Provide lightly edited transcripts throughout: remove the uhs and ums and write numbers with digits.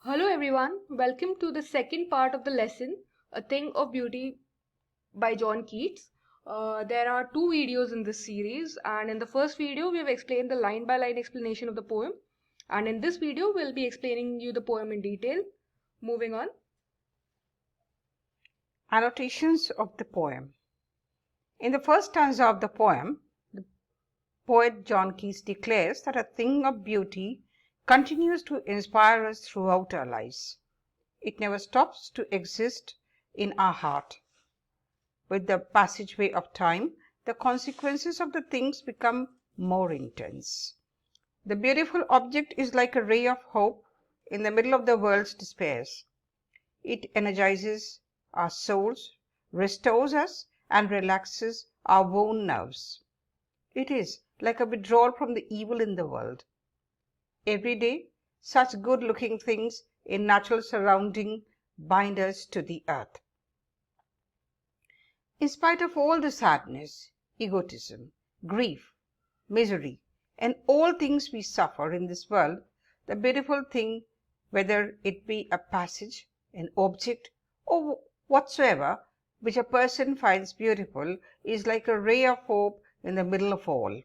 Hello everyone, welcome to the second part of the lesson, A Thing of Beauty by John Keats. There are two videos in this series, and in the first video we have explained the line by line explanation of the poem, and in this video we'll be explaining you the poem in detail. Moving on. Annotations of the poem. In the first stanza of the poem, the poet John Keats declares that a thing of beauty continues to inspire us throughout our lives. It never stops to exist in our heart. With the passageway of time, the consequences of the things become more intense. The beautiful object is like a ray of hope in the middle of the world's despairs. It energizes our souls, restores us, and relaxes our worn nerves. It is like a withdrawal from the evil in the world. Every day, such good-looking things in natural surrounding bind us to the earth. In spite of all the sadness, egotism, grief, misery, and all things we suffer in this world, the beautiful thing, whether it be a passage, an object, or whatsoever which a person finds beautiful, is like a ray of hope in the middle of all.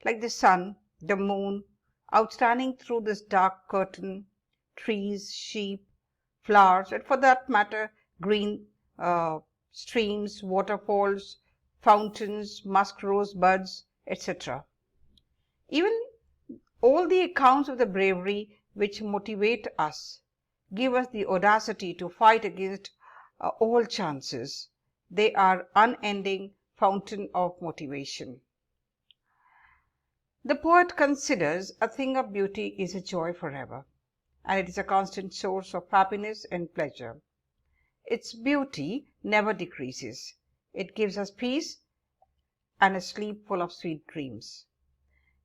Like the sun, the moon, outstanding through this dark curtain, trees, sheep, flowers, and for that matter, green streams, waterfalls, fountains, musk rose buds, etc. Even all the accounts of the bravery which motivate us, give us the audacity to fight against all chances. They are unending fountain of motivation. The poet considers a thing of beauty is a joy forever, and it is a constant source of happiness and pleasure. Its beauty never decreases. It gives us peace and a sleep full of sweet dreams.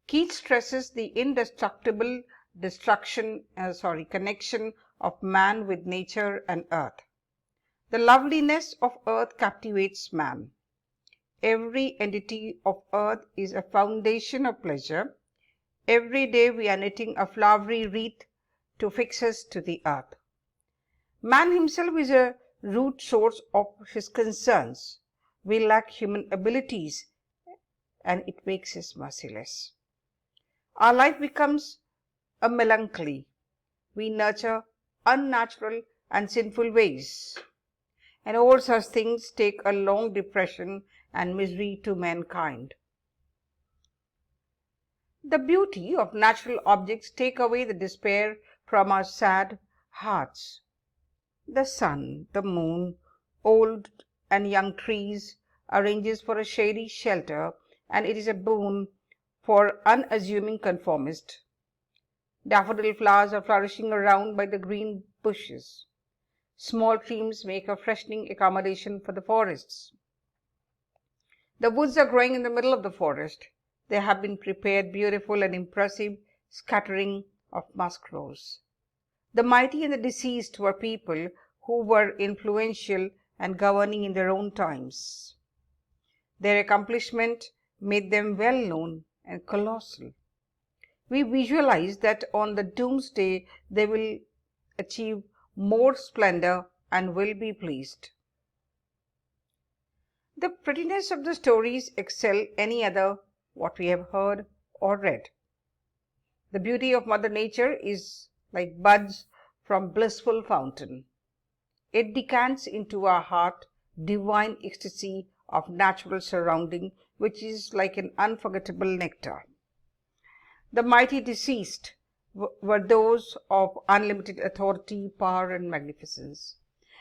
Keats stresses the indestructible connection of man with nature and earth. The loveliness of earth captivates man. Every entity of earth is a foundation of pleasure. Every day we are knitting a flowery wreath to fix us to the earth. Man himself is a root source of his concerns. We lack human abilities, and it makes us merciless. Our life becomes a melancholy. We nurture unnatural and sinful ways, and all such things take a long depression and misery to mankind. The beauty of natural objects take away the despair from our sad hearts. The sun, the moon, old and young trees arranges for a shady shelter, and it is a boon for unassuming conformist. Daffodil flowers are flourishing around by the green bushes. Small streams make a freshening accommodation for the forests. The woods are growing in the middle of the forest. They have been prepared beautiful and impressive scattering of musk rose. The mighty and the deceased were people who were influential and governing in their own times. Their accomplishment made them well known and colossal. We visualize that on the doomsday they will achieve more splendor and will be pleased. The prettiness of the stories excel any other what we have heard or read. The beauty of Mother Nature is like buds from blissful fountain. It decants into our heart divine ecstasy of natural surrounding, which is like an unforgettable nectar. The mighty deceased were those of unlimited authority, power, and magnificence,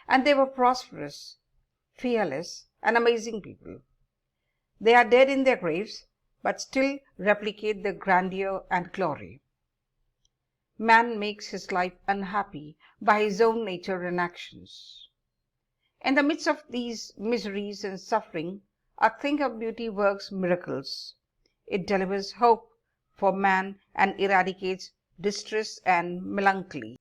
and they were prosperous, fearless, and amazing people. They are dead in their graves, but still replicate their grandeur and glory. Man makes his life unhappy by his own nature and actions. In the midst of these miseries and suffering, a thing of beauty works miracles. It delivers hope for man and eradicates distress and melancholy.